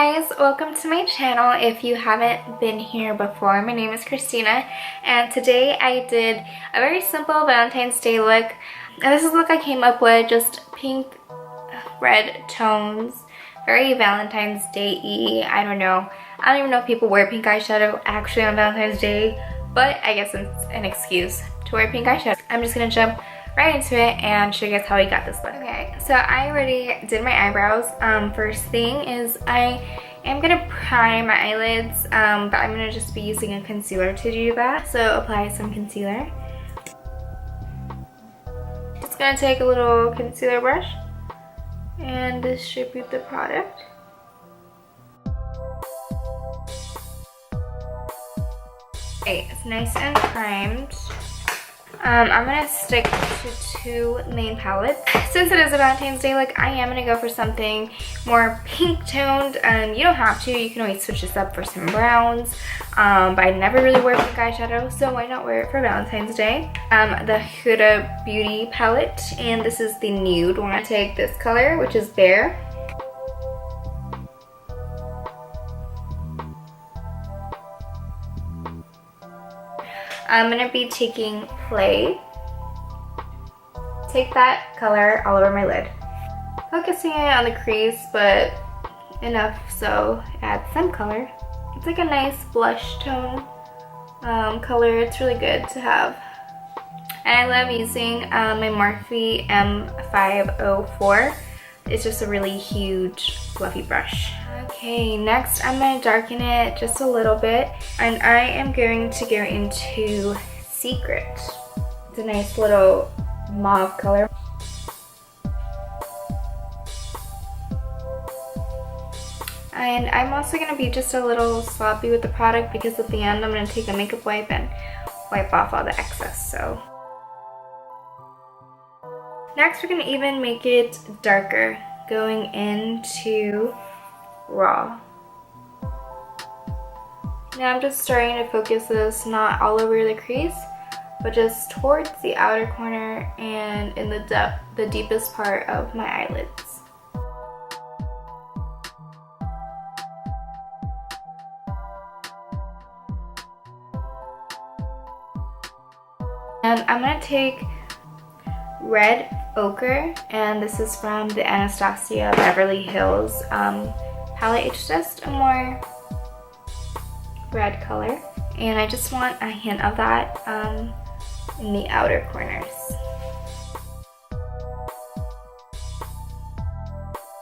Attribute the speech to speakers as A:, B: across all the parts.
A: Guys, welcome to my channel. If you haven't been here before, my name is Kristina, and today I did a very simple Valentine's Day look. And this is the look I came up with, just pink, red tones, very Valentine's Day-y. I don't even know if people wear pink eyeshadow actually on Valentine's Day, but I guess it's an excuse to wear pink eyeshadow. I'm just gonna jump right into it and show you guys how I got this look. Okay, so I already did my eyebrows. First thing is I am gonna prime my eyelids, but I'm gonna just be using a concealer to do that. So apply some concealer. Just gonna take a little concealer brush and distribute the product. Okay, it's nice and primed. I'm gonna stick to two main palettes. Since it is a Valentine's Day look, I am gonna go for something more pink toned. You don't have to, you can always switch this up for some browns, but I never really wear pink eyeshadow, so why not wear it for Valentine's Day? The Huda Beauty palette, and this is the Nude. We're gonna take this color, which is Bare. I'm gonna be taking Play. Take that color all over my lid. Focusing it on the crease, but enough so add some color. It's like a nice blush tone color. It's really good to have. And I love using my Morphe M504. It's just a really huge fluffy brush. Okay, next I'm going to darken it just a little bit, and I am going to go into Secret. It's a nice little mauve color. And I'm also going to be just a little sloppy with the product because at the end I'm going to take a makeup wipe and wipe off all the excess. So next we're going to even make it darker, going into Raw. Now I'm just starting to focus this not all over the crease, but just towards the outer corner and in the deepest part of my eyelids. And I'm going to take Red Ochre, and this is from the Anastasia Beverly Hills palette. It's just a more red color, and I just want a hint of that in the outer corners.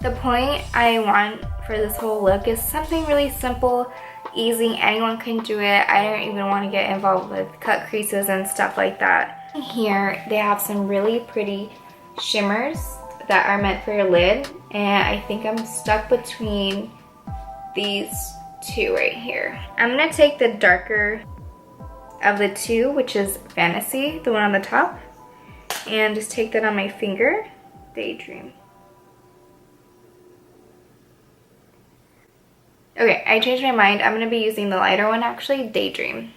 A: The point I want for this whole look is something really simple, easy, anyone can do it. I don't even want to get involved with cut creases and stuff like that. Here they have some really pretty shimmers that are meant for your lid, and I think I'm stuck between these two right here. I'm gonna take the darker of the two, which is Fantasy, the one on the top, and just take that on my finger. Daydream. Okay, I changed my mind. I'm gonna be using the lighter one actually, Daydream.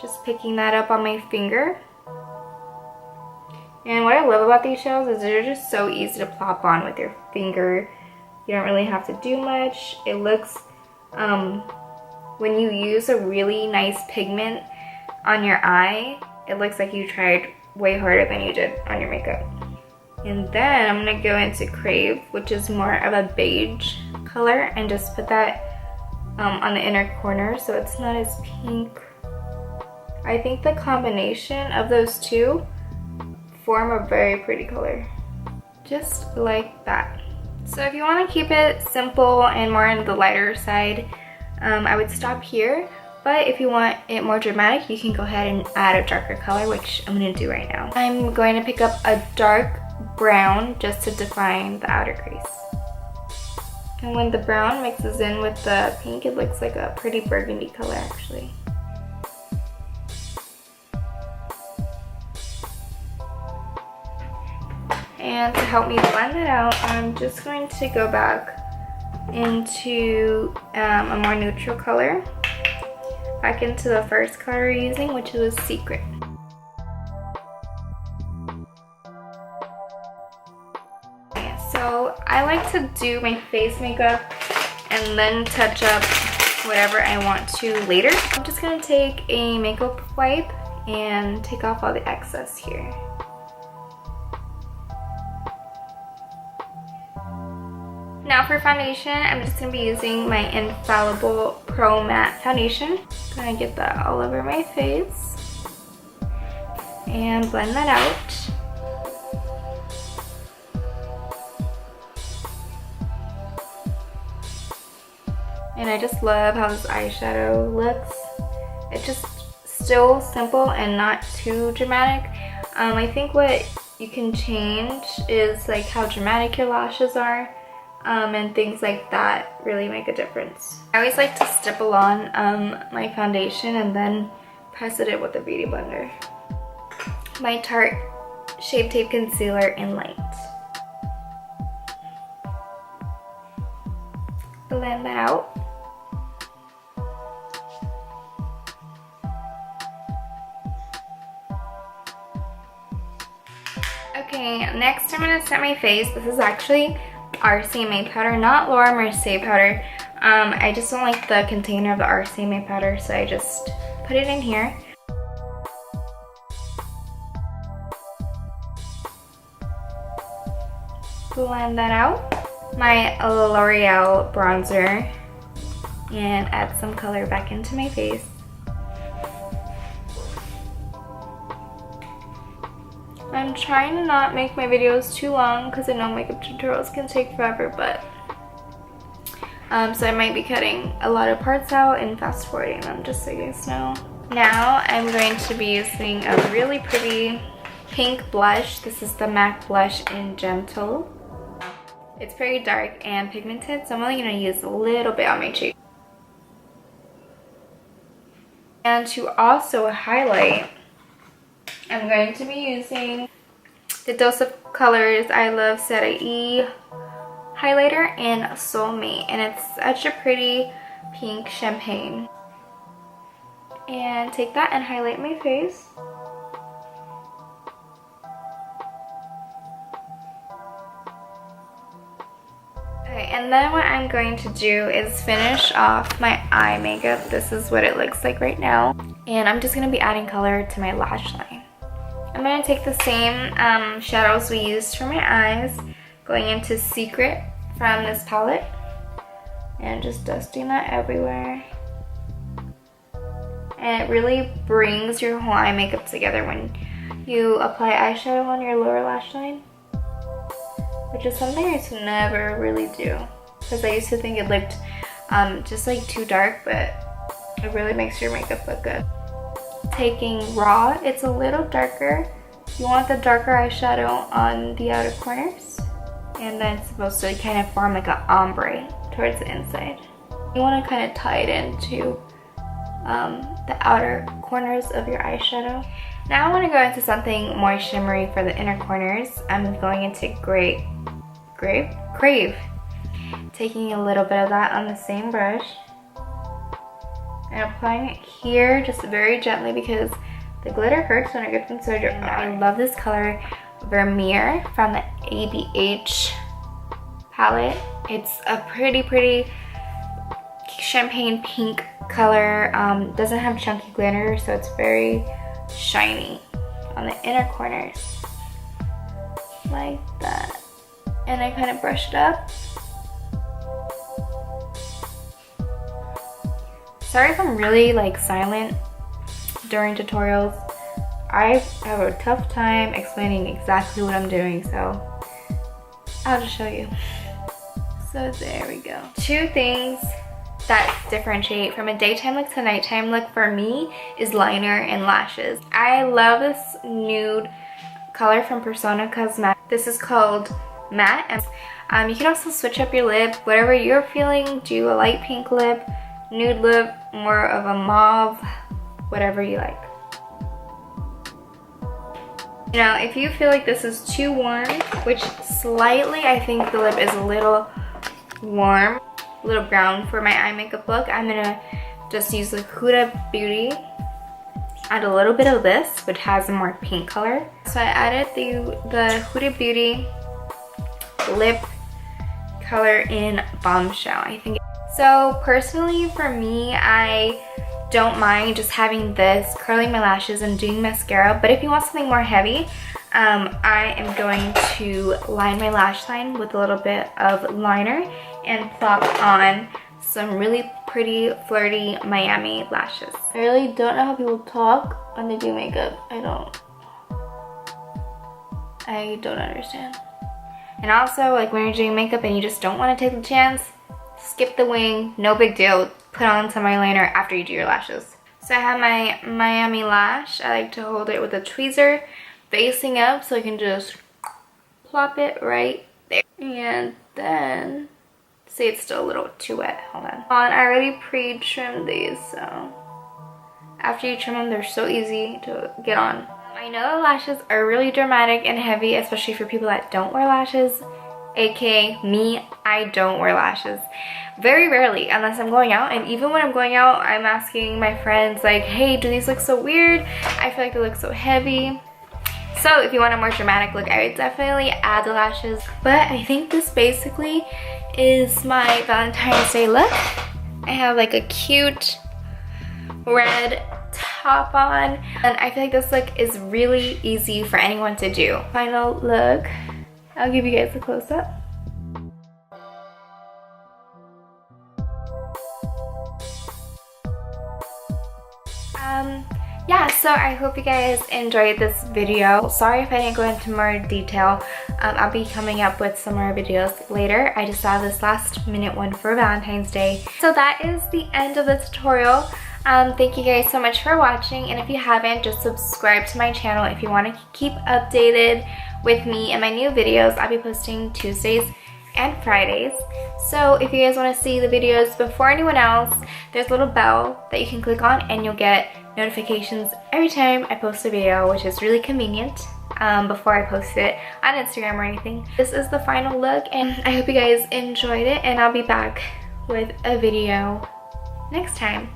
A: Just picking that up on my finger. And what I love about these shadows is they're just so easy to plop on with your finger. You don't really have to do much. It looks, when you use a really nice pigment on your eye, it looks like you tried way harder than you did on your makeup. And then I'm gonna go into Crave, which is more of a beige color, and just put that on the inner corner so it's not as pink. I think the combination of those two form a very pretty color, just like that. So if you want to keep it simple and more on the lighter side, I would stop here, but if you want it more dramatic, you can go ahead and add a darker color, which I'm going to do right now. I'm going to pick up a dark brown just to define the outer crease. And when the brown mixes in with the pink, it looks like a pretty burgundy color actually. And to help me blend it out, I'm just going to go back into a more neutral color. Back into the first color we're using, which was Secret. So I like to do my face makeup and then touch up whatever I want to later. I'm just gonna take a makeup wipe and take off all the excess here. Now for foundation, I'm just gonna be using my Infallible Pro Matte Foundation. Gonna get that all over my face and blend that out. And I just love how this eyeshadow looks. It's just still simple and not too dramatic. I think what you can change is like how dramatic your lashes are, and things like that really make a difference. I always like to stipple on my foundation and then press it in with a beauty blender. My Tarte Shape Tape Concealer in Light. Blend that out. Okay, next I'm gonna set my face. This is actually RCMA powder, not Laura Mercier powder. I just don't like the container of the RCMA powder, so I just put it in here. Blend that out. My L'Oreal bronzer, and add some color back into my face. I'm trying to not make my videos too long because I know makeup tutorials can take forever, but so I might be cutting a lot of parts out and fast forwarding them, just so you guys know. Now I'm going to be using a really pretty pink blush. This is the MAC blush in Gentle. It's very dark and pigmented, so I'm only going to use a little bit on my cheek. And to also highlight, I'm going to be using the Dose of Colors I Love Set E highlighter in Soulmate, and it's such a pretty pink champagne. And take that and highlight my face. Okay, and then what I'm going to do is finish off my eye makeup. This is what it looks like right now. And I'm just going to be adding color to my lash line. I'm going to take the same shadows we used for my eyes, going into Secret from this palette, and just dusting that everywhere. And it really brings your whole eye makeup together when you apply eyeshadow on your lower lash line, which is something I used to never really do, because I used to think it looked just like too dark, but it really makes your makeup look good. Taking Raw, it's a little darker. You want the darker eyeshadow on the outer corners, and then it's supposed to kind of form like an ombre towards the inside. You want to kind of tie it into the outer corners of your eyeshadow. Now I want to go into something more shimmery for the inner corners. I'm going into Crave. Taking a little bit of that on the same brush and applying it here just very gently, because the glitter hurts when it gets inside your eye. I love this color, Vermeer, from the ABH palette. It's a pretty champagne pink color. Doesn't have chunky glitter, so it's very shiny on the inner corners, like that. And I kind of brush it up. Sorry if I'm really like silent during tutorials. I have a tough time explaining exactly what I'm doing, so I'll just show you. So there we go. Two things that differentiate from a daytime look to nighttime look for me is liner and lashes. I love this nude color from Persona Cosmetics. This is called Matte. You can also switch up your lip, whatever you're feeling. Do a light pink lip, nude lip, more of a mauve, whatever you like. Now, if you feel like this is too warm, which slightly I think the lip is a little warm, a little brown for my eye makeup look, I'm gonna just use the Huda Beauty. Add a little bit of this, which has a more pink color. So I added the Huda Beauty lip color in Bombshell. I think So personally for me, I don't mind just having this, curling my lashes and doing mascara, but if you want something more heavy, I am going to line my lash line with a little bit of liner and plop on some really pretty flirty Miami lashes. I really don't know how people talk when they do makeup. I don't understand. And also, like when you're doing makeup and you just don't want to take the chance, skip the wing, no big deal. Put on some eyeliner after you do your lashes. So I have my Miami lash. I like to hold it with a tweezer facing up so I can just plop it right there. And then, see, it's still a little too wet, hold on. I already pre-trimmed these, so after you trim them, they're so easy to get on. I know the lashes are really dramatic and heavy, especially for people that don't wear lashes, aka me. I don't wear lashes very rarely unless I'm going out, and even when I'm going out, I'm asking my friends like, hey, do these look so weird? I feel like they look so heavy. So if you want a more dramatic look, I would definitely add the lashes. But I think this basically is my Valentine's Day look. I have like a cute red top on, and I feel like this look is really easy for anyone to do. Final look, I'll give you guys a close-up. Yeah, so I hope you guys enjoyed this video. Sorry if I didn't go into more detail. I'll be coming up with some more videos later. I just saw this last minute one for Valentine's Day. So that is the end of the tutorial. Thank you guys so much for watching, and if you haven't, just subscribe to my channel if you want to keep updated with me and my new videos. I'll be posting Tuesdays and Fridays. So if you guys want to see the videos before anyone else, there's a little bell that you can click on and you'll get notifications every time I post a video, which is really convenient before I post it on Instagram or anything. This is the final look, and I hope you guys enjoyed it, and I'll be back with a video next time.